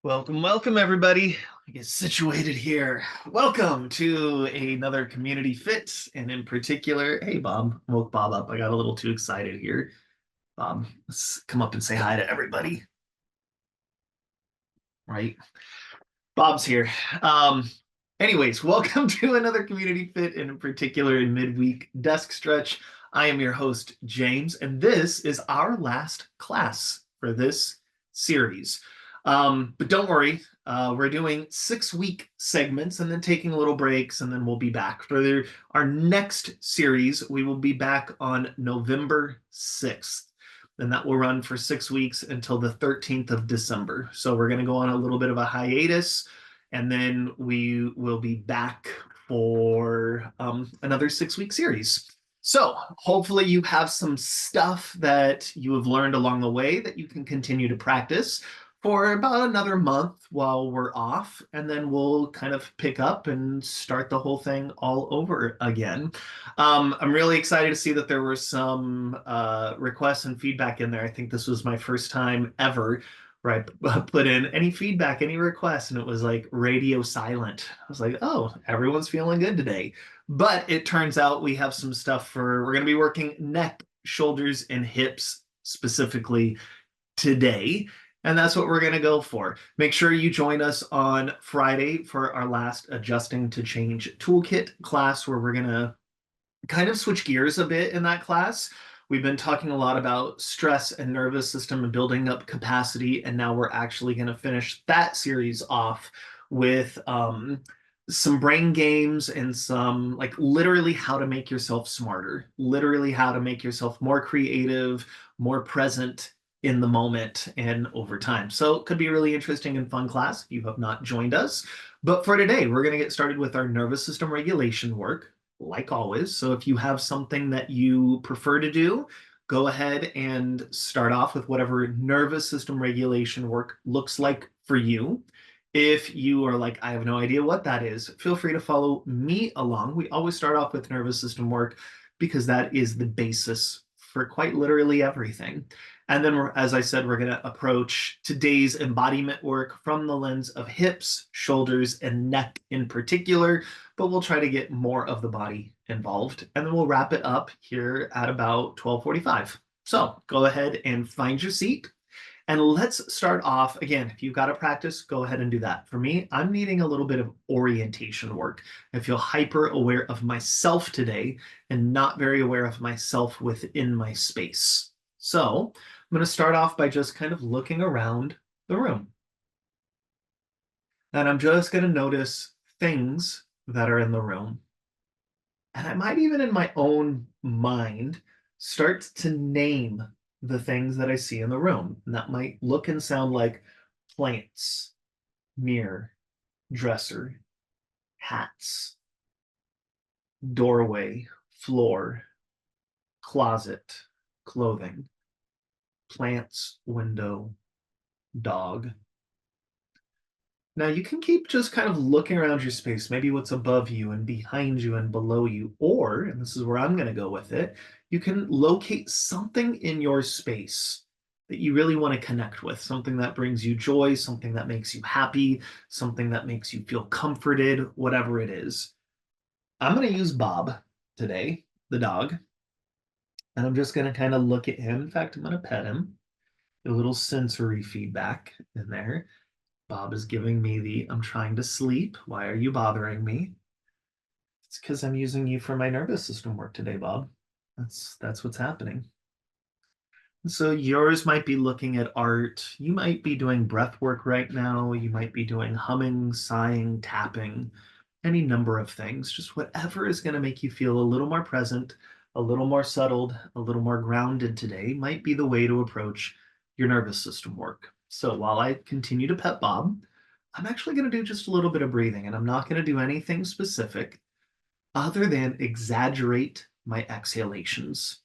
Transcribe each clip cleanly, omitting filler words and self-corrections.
Welcome, welcome, everybody. Get situated here. Welcome to another Community Fit, and in particular, hey, Bob, woke Bob up. I got a little too excited here. Bob, let's come up and say hi to everybody, right? Bob's here. Um, Anyways, welcome to another Community Fit, and in particular, in Midweek Desk Stretch. I am your host, James, and this is our last class for this series. But don't worry, we're doing 6-week segments and then taking little breaks, and then we'll be back. For our next series, we will be back on November 6th. And that will run for 6 weeks until the 13th of December. So we're going to go on a little bit of a hiatus, and then we will be back for another 6-week series. So hopefully you have some stuff that you have learned along the way that you can continue to practice for about another month while we're off, and then we'll kind of pick up and start the whole thing all over again. I'm really excited to see that there were some requests and feedback in there. I think this was my first time ever where I put in any feedback, any requests, and it was like radio silent. I was like, oh, everyone's feeling good today. But it turns out we have some stuff we're going to be working neck, shoulders, and hips specifically today. And that's what we're going to go for. Make sure you join us on Friday for our last Adjusting to Change Toolkit class, where we're going to kind of switch gears a bit in that class. We've been talking a lot about stress and nervous system and building up capacity, and now we're actually going to finish that series off with some brain games and some, like, literally how to make yourself smarter, literally how to make yourself more creative, more present in the moment and over time. So it could be a really interesting and fun class if you have not joined us. But for today, we're going to get started with our nervous system regulation work, like always. So if you have something that you prefer to do, go ahead and start off with whatever nervous system regulation work looks like for you. If you are like, I have no idea what that is, feel free to follow me along. We always start off with nervous system work because that is the basis for quite literally everything. And then, as I said, we're going to approach today's embodiment work from the lens of hips, shoulders, and neck in particular, but we'll try to get more of the body involved. And then we'll wrap it up here at about 12:45. So go ahead and find your seat. And let's start off again. If you've got to practice, go ahead and do that. For me, I'm needing a little bit of orientation work. I feel hyper aware of myself today and not very aware of myself within my space. So I'm going to start off by just kind of looking around the room. And I'm just going to notice things that are in the room. And I might even in my own mind start to name the things that I see in the room. And that might look and sound like plants, mirror, dresser, hats, doorway, floor, closet, clothing, plants, window, dog. Now you can keep just kind of looking around your space, maybe what's above you and behind you and below you, or, and this is where I'm going to go with it, you can locate something in your space that you really want to connect with, something that brings you joy, something that makes you happy, something that makes you feel comforted, whatever it is. I'm going to use Bob today, the dog, and I'm just going to kind of look at him. In fact, I'm going to pet him. A little sensory feedback in there. Bob is giving me the, I'm trying to sleep. Why are you bothering me? It's because I'm using you for my nervous system work today, Bob. That's what's happening. So yours might be looking at art. You might be doing breath work right now. You might be doing humming, sighing, tapping, any number of things. Just whatever is going to make you feel a little more present, a little more settled, a little more grounded today might be the way to approach your nervous system work. So while I continue to pet Bob, I'm actually going to do just a little bit of breathing, and I'm not going to do anything specific other than exaggerate my exhalations.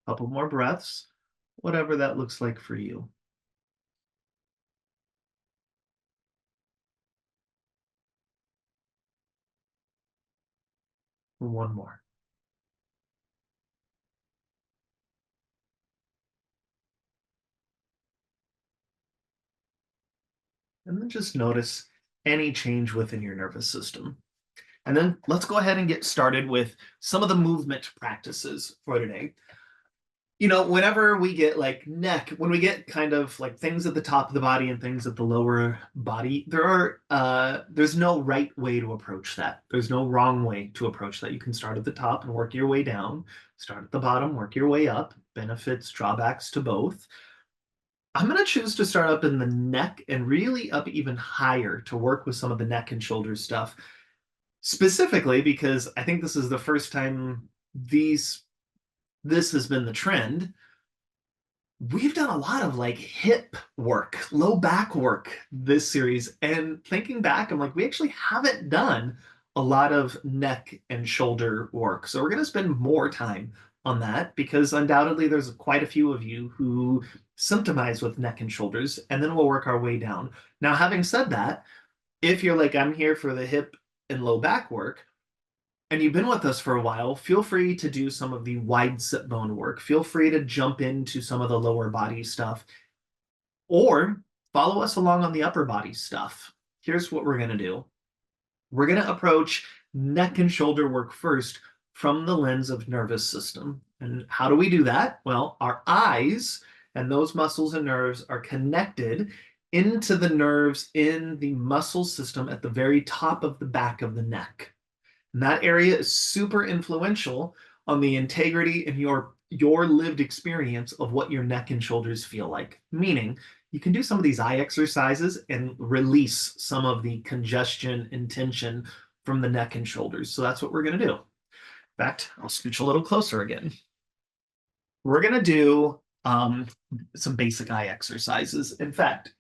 A couple more breaths. whatever that looks like for you. One more. And then just notice any change within your nervous system. And then let's go ahead and get started with some of the movement practices for today. Whenever we get like neck, when we get kind of like things at the top of the body and things at the lower body, there's no right way to approach that. There's no wrong way to approach that. You can start at the top and work your way down, start at the bottom, work your way up, benefits, drawbacks to both. I'm going to choose to start up in the neck and really up even higher to work with some of the neck and shoulder stuff, specifically because I think this is the first time this has been the trend. We've done a lot of like hip work, low back work this series. And thinking back, I'm like, we actually haven't done a lot of neck and shoulder work. So we're going to spend more time on that because undoubtedly there's quite a few of you who symptomize with neck and shoulders, and then we'll work our way down. Now, having said that, if you're like, I'm here for the hip and low back work, and you've been with us for a while, feel free to do some of the wide sit bone work. Feel free to jump into some of the lower body stuff or follow us along on the upper body stuff. Here's what we're going to do. We're going to approach neck and shoulder work first from the lens of nervous system. And how do we do that? Well, our eyes and those muscles and nerves are connected into the nerves in the muscle system at the very top of the back of the neck. And that area is super influential on the integrity and your lived experience of what your neck and shoulders feel like. Meaning, you can do some of these eye exercises and release some of the congestion and tension from the neck and shoulders. So that's what we're going to do. In fact, I'll scooch a little closer again. We're going to do some basic eye exercises. In fact,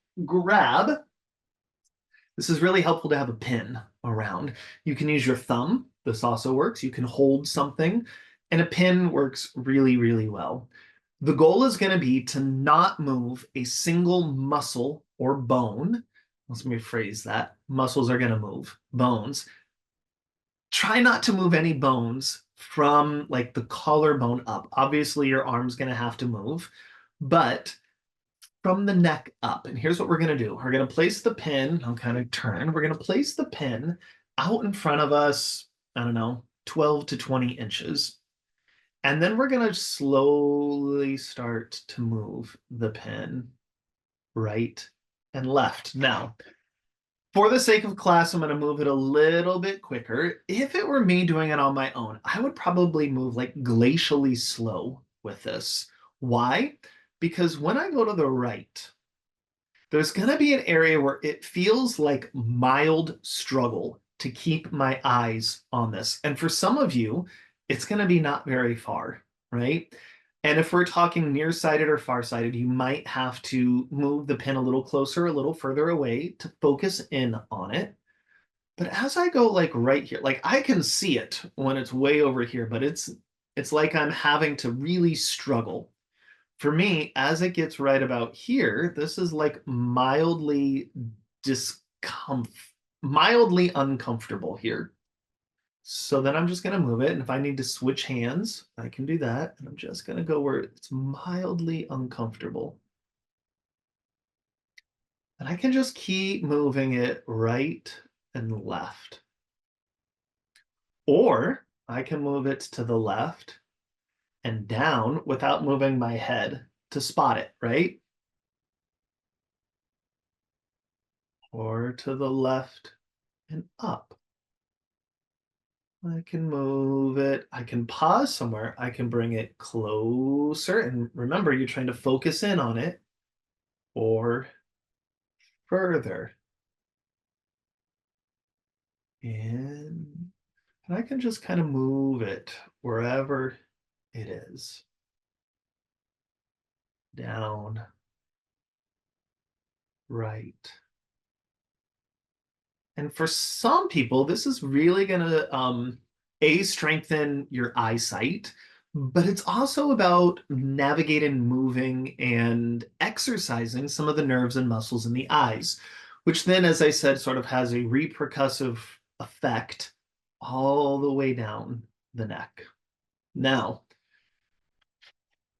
this is really helpful to have a pin around. You can use your thumb. This also works. You can hold something, and a pin works really, really well. The goal is going to be to not move a single muscle or bone. Let me phrase that. Muscles are going to move. Bones. Try not to move any bones from like the collarbone up. Obviously, your arm's going to have to move, but from the neck up. And here's what we're going to do. We're going to place the pin. I'll kind of turn. We're going to place the pin out in front of us, I don't know, 12 to 20 inches. And then we're going to slowly start to move the pin right and left. Now, for the sake of class, I'm going to move it a little bit quicker. If it were me doing it on my own, I would probably move like glacially slow with this. Why? Because when I go to the right, there's going to be an area where it feels like mild struggle to keep my eyes on this. And for some of you, it's going to be not very far, right? And if we're talking nearsighted or farsighted, you might have to move the pin a little closer, a little further away to focus in on it. But as I go like right here, like I can see it when it's way over here, but it's like I'm having to really struggle. For me, as it gets right about here, this is like mildly uncomfortable here. So then I'm just going to move it. And if I need to switch hands, I can do that. And I'm just going to go where it's mildly uncomfortable. And I can just keep moving it right and left. Or I can move it to the left and down without moving my head to spot it, right? Or to the left and up. I can move it. I can pause somewhere. I can bring it closer. And remember, you're trying to focus in on it or further. In. And I can just kind of move it wherever it is. Down, right. And for some people, this is really going to strengthen your eyesight, But it's also about navigating, moving, and exercising some of the nerves and muscles in the eyes, which then, as I said, sort of has a repercussive effect all the way down the neck. Now,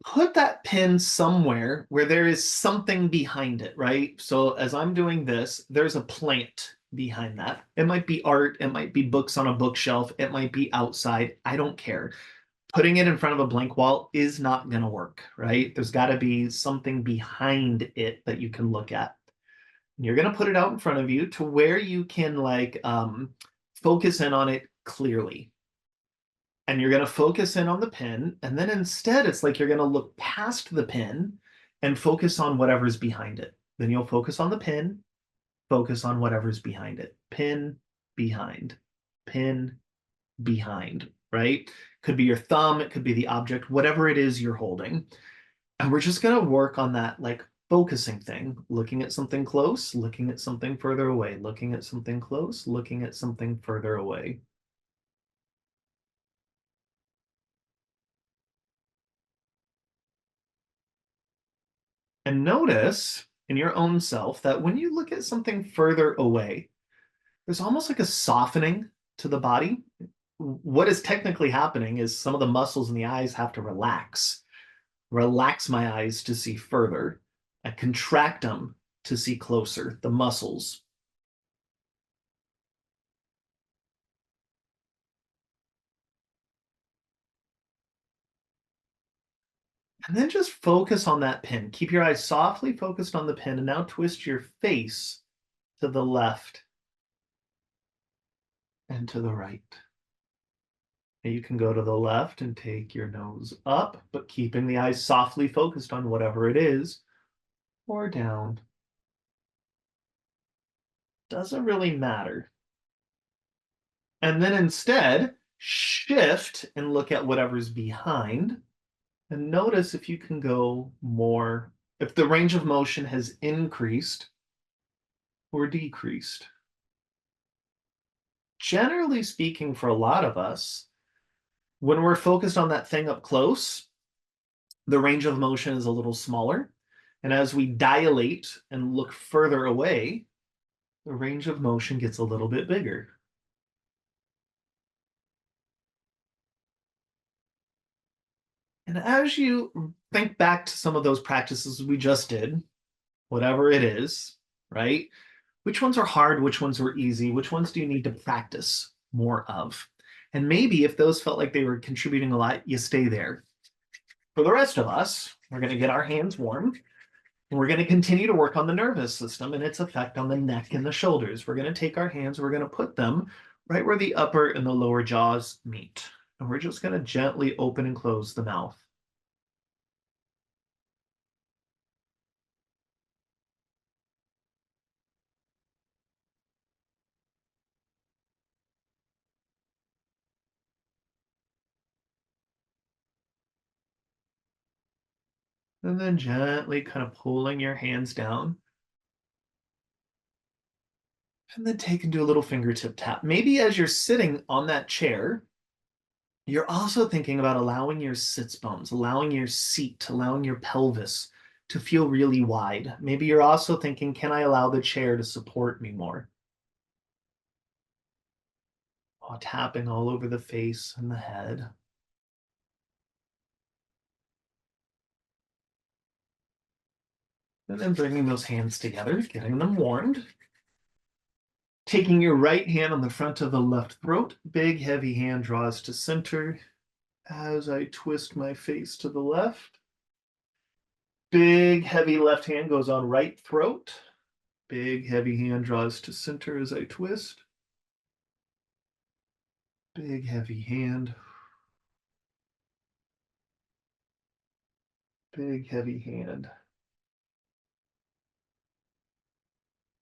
put that pin somewhere where there is something behind it, right? So as I'm doing this, there's a plant behind that. It might be art, it might be books on a bookshelf, it might be outside. I don't care. Putting it in front of a blank wall is not going to work, right? There's got to be something behind it that you can look at. You're going to put it out in front of you to where you can focus in on it clearly. And you're going to focus in on the pin. And then instead, it's like you're going to look past the pin and focus on whatever's behind it. Then you'll focus on the pin, focus on whatever's behind it. Pin, behind, pin, behind, right? Could be your thumb, it could be the object, whatever it is you're holding. And we're just going to work on that focusing thing, looking at something close, looking at something further away, looking at something close, looking at something further away. And notice in your own self that when you look at something further away, there's almost like a softening to the body. What is technically happening is some of the muscles in the eyes have to relax my eyes to see further. I contract them to see closer, the muscles. And then just focus on that pin. Keep your eyes softly focused on the pin and now twist your face to the left and to the right. And you can go to the left and take your nose up, but keeping the eyes softly focused on whatever it is, or down. Doesn't really matter. And then instead, shift and look at whatever's behind. And notice if you can go more, if the range of motion has increased or decreased. Generally speaking, for a lot of us, when we're focused on that thing up close, the range of motion is a little smaller. And as we dilate and look further away, the range of motion gets a little bit bigger. And as you think back to some of those practices we just did, whatever it is, right? Which ones are hard? Which ones were easy? Which ones do you need to practice more of? And maybe if those felt like they were contributing a lot, you stay there. For the rest of us, we're going to get our hands warm. And we're going to continue to work on the nervous system and its effect on the neck and the shoulders. We're going to take our hands, we're going to put them right where the upper and the lower jaws meet. And we're just going to gently open and close the mouth. And then gently kind of pulling your hands down. And then take and do a little fingertip tap. Maybe as you're sitting on that chair, you're also thinking about allowing your sits bones, allowing your seat, allowing your pelvis to feel really wide. Maybe you're also thinking, can I allow the chair to support me more? Oh, tapping all over the face and the head. And then bringing those hands together, getting them warmed. Taking your right hand on the front of the left throat, big heavy hand draws to center as I twist my face to the left. Big heavy left hand goes on right throat. Big heavy hand draws to center as I twist. Big heavy hand. Big heavy hand.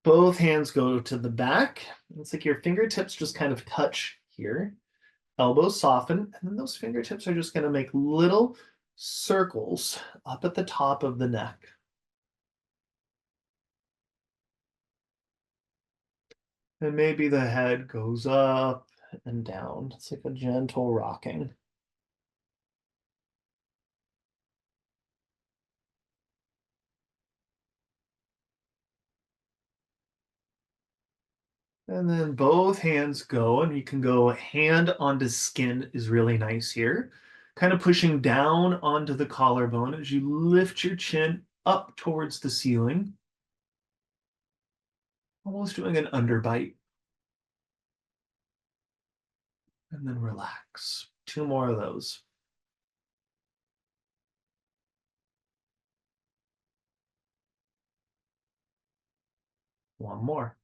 Both hands go to the back. It's like your fingertips just kind of touch here. Elbows soften, and then those fingertips are just going to make little circles up at the top of the neck. And maybe the head goes up and down. It's like a gentle rocking. And then both hands go, and you can go hand onto skin is really nice here. Kind of pushing down onto the collarbone as you lift your chin up towards the ceiling, almost doing an underbite, and then relax. Two more of those. One more.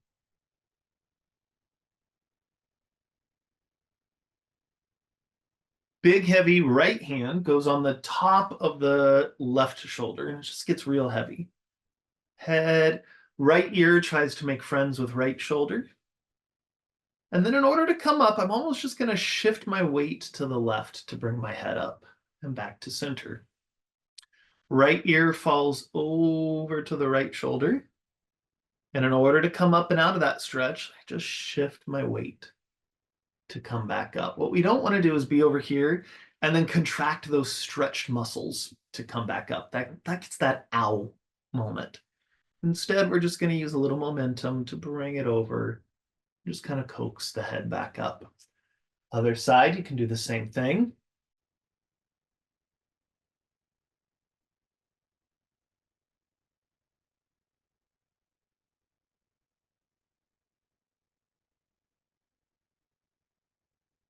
Big, heavy right hand goes on the top of the left shoulder, and it just gets real heavy. Head, right ear tries to make friends with right shoulder. And then in order to come up, I'm almost just going to shift my weight to the left to bring my head up and back to center. Right ear falls over to the right shoulder. And in order to come up and out of that stretch, I just shift my weight to come back up. What we don't want to do is be over here and then contract those stretched muscles to come back up. That gets that ow moment. Instead, we're just going to use a little momentum to bring it over, just kind of coax the head back up. Other side, you can do the same thing.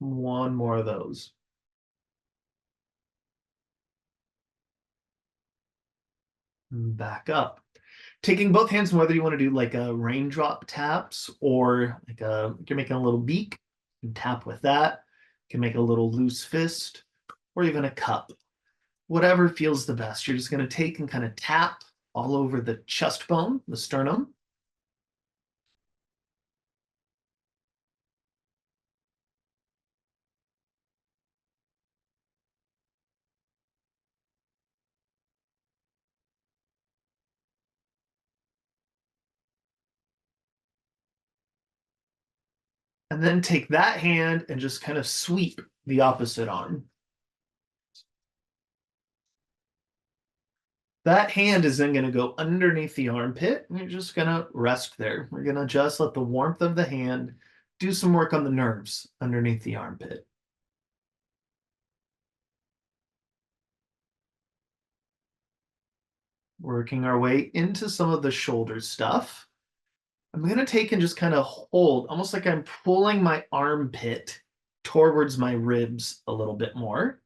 One more of those. Back up. Taking both hands, whether you want to do like a raindrop taps or like you're making a little beak, you can tap with that. You can make a little loose fist or even a cup. Whatever feels the best. You're just going to take and kind of tap all over the chest bone, the sternum. And then take that hand and just kind of sweep the opposite arm. That hand is then going to go underneath the armpit, and you're just going to rest there. We're going to just let the warmth of the hand do some work on the nerves underneath the armpit. Working our way into some of the shoulder stuff. I'm going to take and just kind of hold, almost like I'm pulling my armpit towards my ribs a little bit more.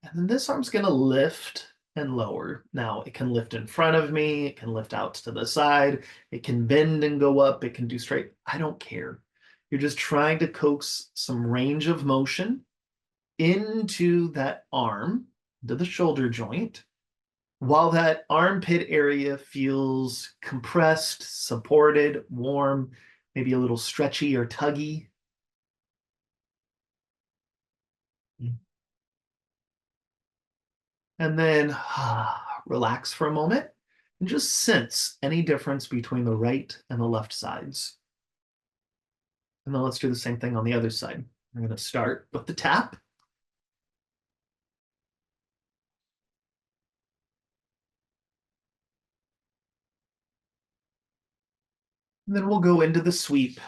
And then this arm's going to lift and lower. Now, it can lift in front of me, it can lift out to the side, it can bend and go up, it can do straight. I don't care. You're just trying to coax some range of motion into that arm, to the shoulder joint, while that armpit area feels compressed, supported, warm, maybe a little stretchy or tuggy. And then relax for a moment and just sense any difference between the right and the left sides. And then let's do the same thing on the other side. I'm going to start with the tap. And then we'll go into the sweep.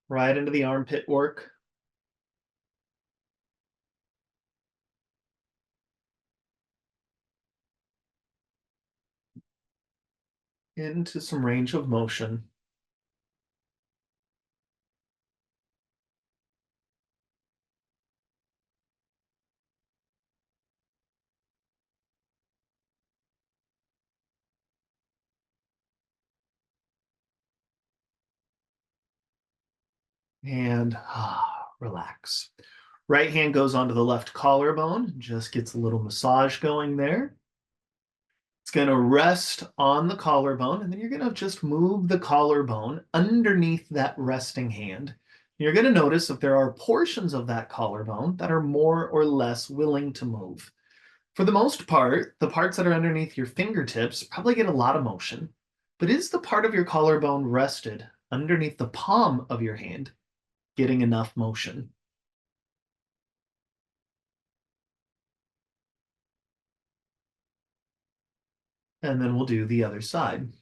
Right into the armpit work. Into some range of motion. And relax. Right hand goes onto the left collarbone, just gets a little massage going there. It's going to rest on the collarbone, and then you're going to just move the collarbone underneath that resting hand. You're going to notice if there are portions of that collarbone that are more or less willing to move. For the most part, the parts that are underneath your fingertips probably get a lot of motion. But is the part of your collarbone rested underneath the palm of your hand getting enough motion? And then we'll do the other side.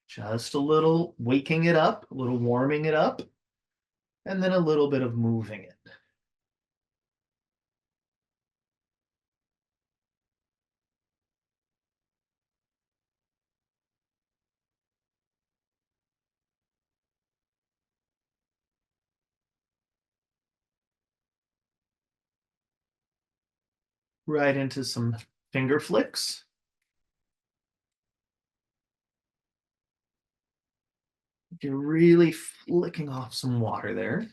Just a little waking it up, a little warming it up, and then a little bit of moving it. Right into some finger flicks. You're really flicking off some water there.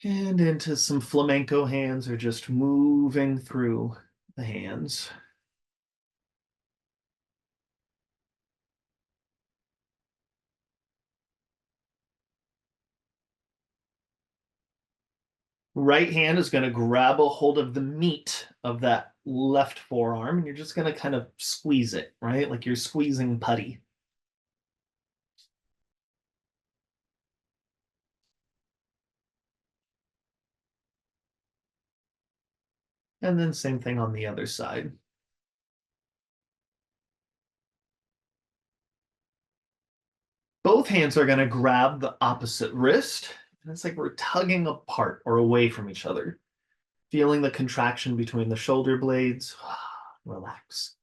And into some flamenco hands, or just moving through the hands. Right hand is going to grab a hold of the meat of that left forearm, and you're just going to kind of squeeze it, right? Like you're squeezing putty. And then same thing on the other side. Both hands are going to grab the opposite wrist. And it's like we're tugging apart or away from each other, feeling the contraction between the shoulder blades. Relax.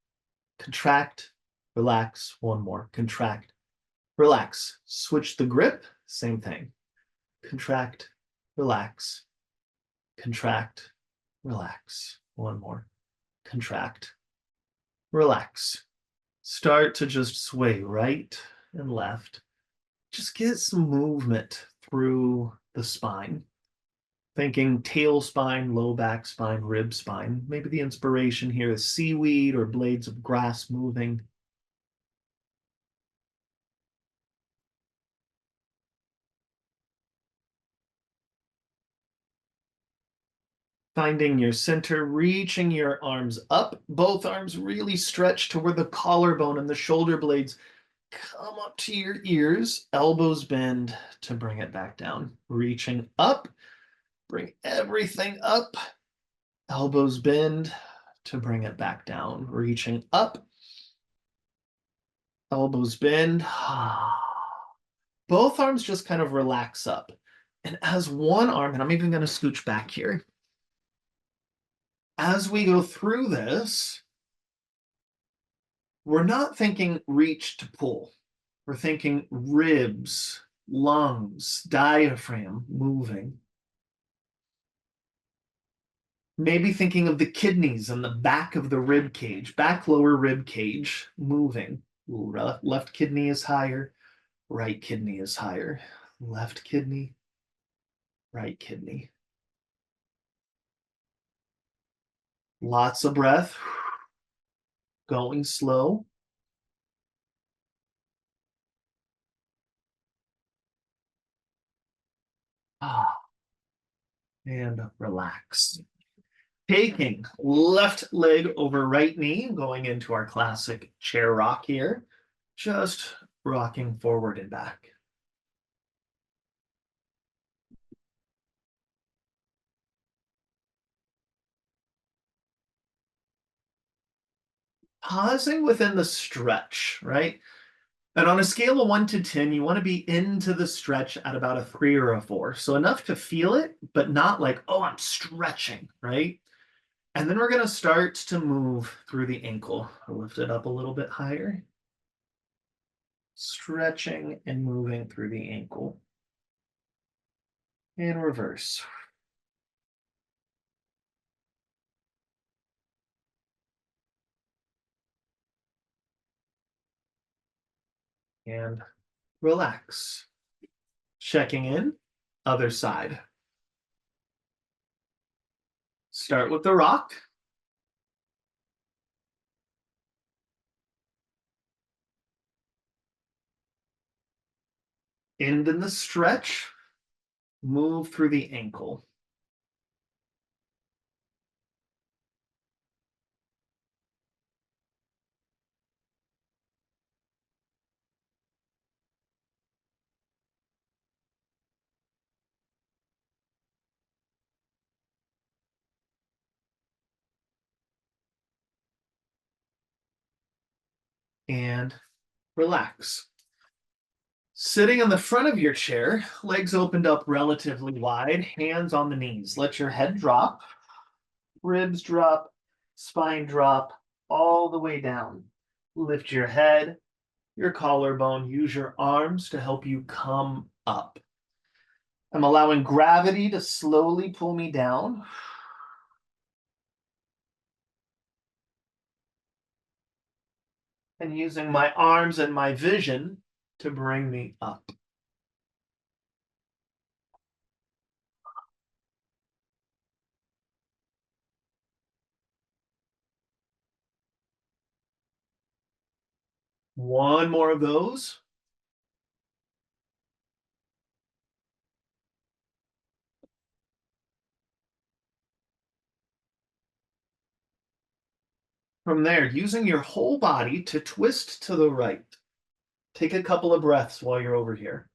Contract, relax. One more. Contract, relax. Switch the grip. Same thing. Contract, relax. Contract, relax. One more. Contract, relax. Start to just sway right and left. Just get some movement through the spine. Thinking tail spine, low back spine, rib spine. Maybe the inspiration here is seaweed or blades of grass moving. Finding your center, reaching your arms up. Both arms really stretch to where the collarbone and the shoulder blades come up to your ears. Elbows bend to bring it back down. Reaching up, bring everything up. Elbows bend to bring it back down. Reaching up, elbows bend. Both arms just kind of relax up. And as one arm, and I'm even going to scooch back here, as we go through this, we're not thinking reach to pull. We're thinking ribs, lungs, diaphragm moving. Maybe thinking of the kidneys and the back of the rib cage, back lower rib cage moving. Left kidney is higher, right kidney is higher. Left kidney, right kidney. Lots of breath. Going slow. And relax. Taking left leg over right knee, going into our classic chair rock here. Just rocking forward and back. Pausing within the stretch, right? And on a scale of 1 to 10, you want to be into the stretch at about a 3 or a 4. So enough to feel it, but not like, oh, I'm stretching, right? And then we're going to start to move through the ankle. I'll lift it up a little bit higher. Stretching and moving through the ankle. And reverse. And relax. Checking in, other side. Start with the rock. End in the stretch. Move through the ankle. and relax. Sitting in the front of your chair, legs opened up relatively wide, hands on the knees. Let your head drop, ribs drop, spine drop, all the way down. Lift your head, your collarbone, use your arms to help you come up. I'm allowing gravity to slowly pull me down. And using my arms and my vision to bring me up. One more of those. From there, using your whole body to twist to the right. Take a couple of breaths while you're over here.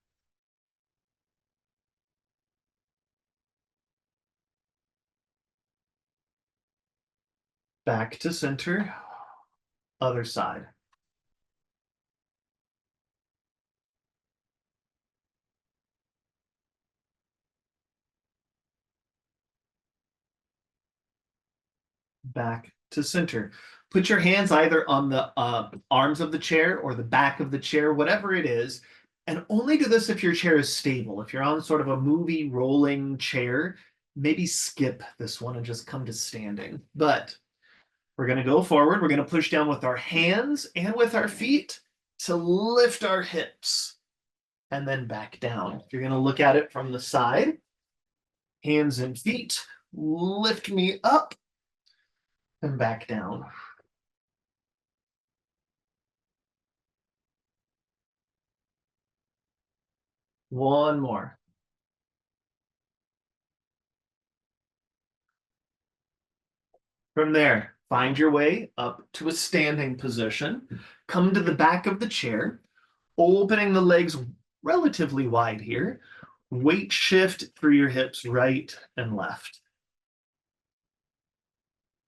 Back to center. Other side. Back to center. Put your hands either on the arms of the chair or the back of the chair, whatever it is, and only do this if your chair is stable. If you're on sort of a movie rolling chair, maybe skip this one and just come to standing. But we're going to go forward. We're going to push down with our hands and with our feet to lift our hips and then back down. You're going to look at it from the side. Hands and feet lift me up and back down. One more. From there, find your way up to a standing position. Come to the back of the chair, opening the legs relatively wide here. Weight shift through your hips right and left.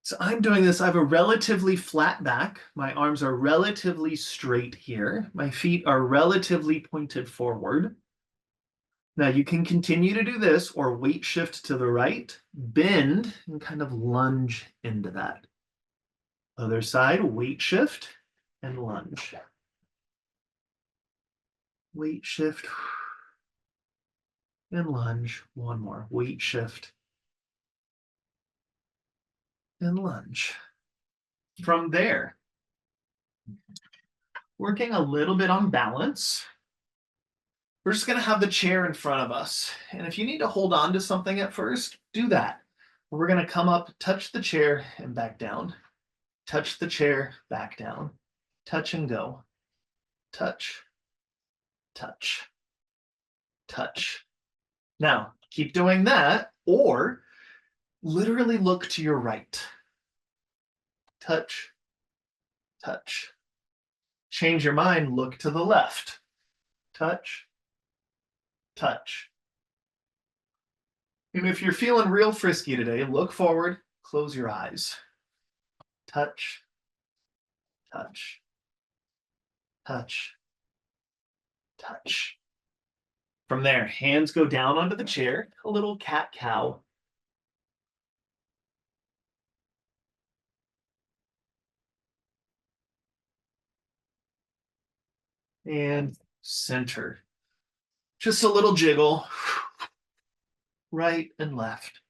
So I'm doing this. I have a relatively flat back. My arms are relatively straight here. My feet are relatively pointed forward. Now you can continue to do this or weight shift to the right, bend, and kind of lunge into that. Other side, weight shift and lunge. Weight shift and lunge. One more. Weight shift and lunge. From there, working a little bit on balance, we're just going to have the chair in front of us. And if you need to hold on to something at first, do that. We're going to come up, touch the chair, and back down. Touch the chair, back down. Touch and go. Touch, touch, touch. Now, keep doing that, or literally look to your right. Touch, touch. Change your mind, look to the left. Touch, touch. And if you're feeling real frisky today, look forward, close your eyes. Touch, touch, touch, touch. From there, hands go down onto the chair, a little cat-cow. And center. Just a little jiggle, right and left.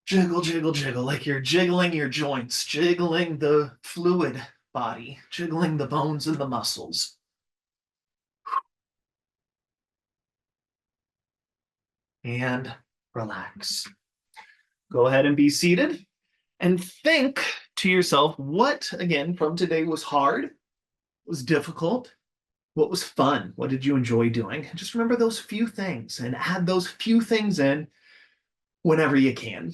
Jiggle, jiggle, jiggle, like you're jiggling your joints, jiggling the fluid body, jiggling the bones and the muscles. And relax. Go ahead and be seated and think to yourself, what, again, from today was hard, was difficult, what was fun, what did you enjoy doing? Just remember those few things and add those few things in whenever you can.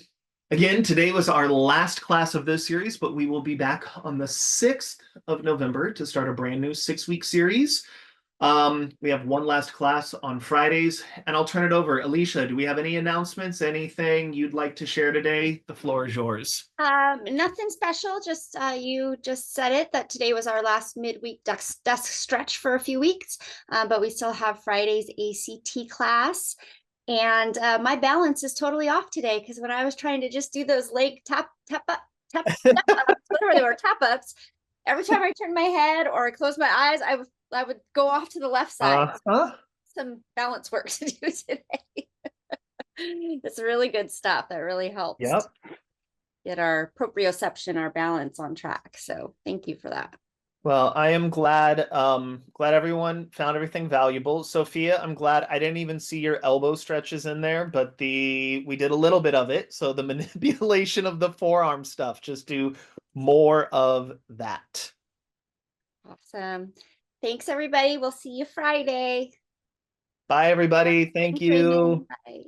Again, today was our last class of this series, but we will be back on the 6th of November to start a brand new 6-week series. We have one last class on Fridays, and I'll turn it over. Alicia, do we have any announcements? Anything you'd like to share today? The floor is yours. Nothing special. Just you just said it that today was our last midweek desk stretch for a few weeks, but we still have Friday's ACT class. And my balance is totally off today because when I was trying to just do those leg step ups, whatever they were, tap ups, every time I turned my head or I closed my eyes, I would go off to the left side. Uh-huh. Some balance work to do today. It's really good stuff. That really helps Yep. get our proprioception, our balance on track. So thank you for that. Well, I am glad everyone found everything valuable. Sophia, I'm glad I didn't even see your elbow stretches in there, but we did a little bit of it. So the manipulation of the forearm stuff, just do more of that. Awesome. Thanks, everybody. We'll see you Friday. Bye, everybody. Thank Thanks, Raymond. you. Bye.